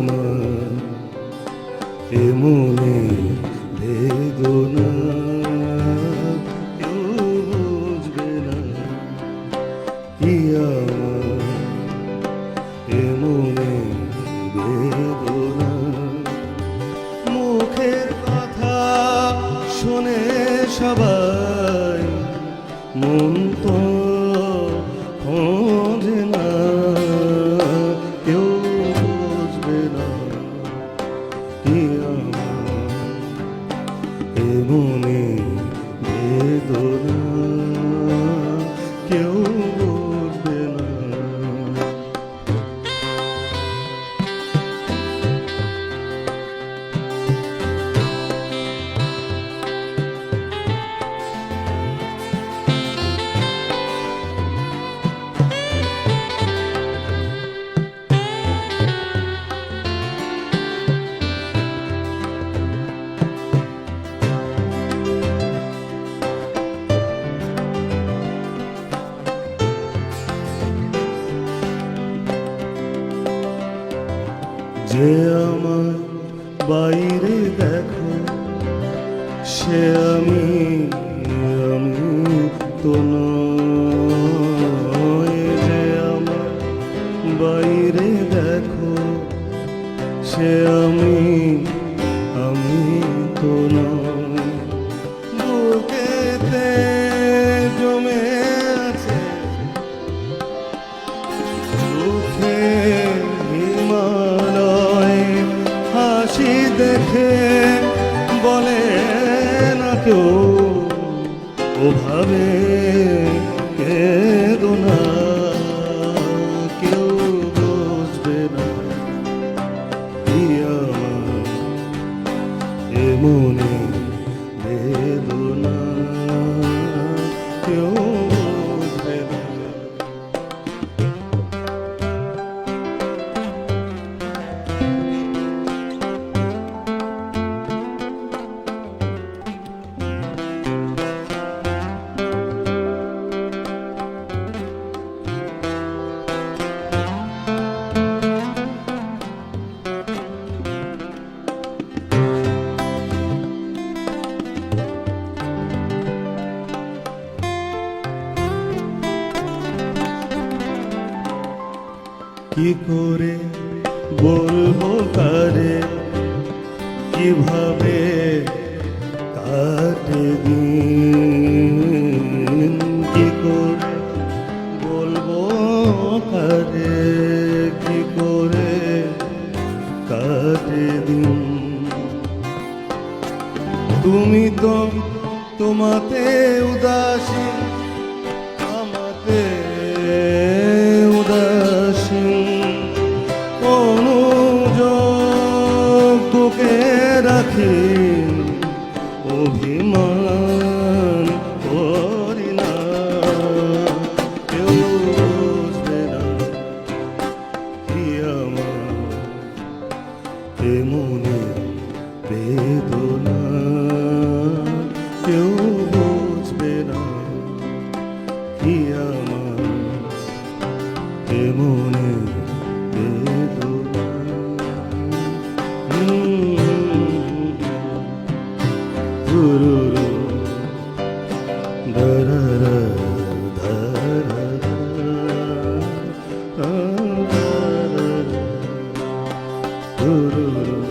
আমার এমনে বেদনা কেউ বুঝবে না কি আমার এমনে বেদনা। মুখের কথা শোনে সবাই, মন তো খোঁজে না, কেউ বুঝবে না কি আমার এমনে বেদনা কেউ বুঝবে না। যে আমার বাইরে দেখো সে আমি তো নয়। যে আমার বাইরে দেখো সে আমি তো নয়। বুকেতে জমে আছে দুঃখে হাসি দেখে বলে না কেউ ওভাবে কেঁদো না, কেউ বুঝবে না কি আমার এমনে বেদনা কেউ বুঝবে না। কি করে বলবো কারে কিভাবে কাটে দিন। কি করে বলবো কারে কি করে কাটে দিন। তুমি তো তোমাতে উদাসী আমাতে উদাসীন। অনুযোগ বুকে রাখি অভিমান করি না, কেউ বুঝবে না কি আমার এমনে বেদনা কেউ বুঝবে না কি আমার এমনে বেদনা। দররা ধররা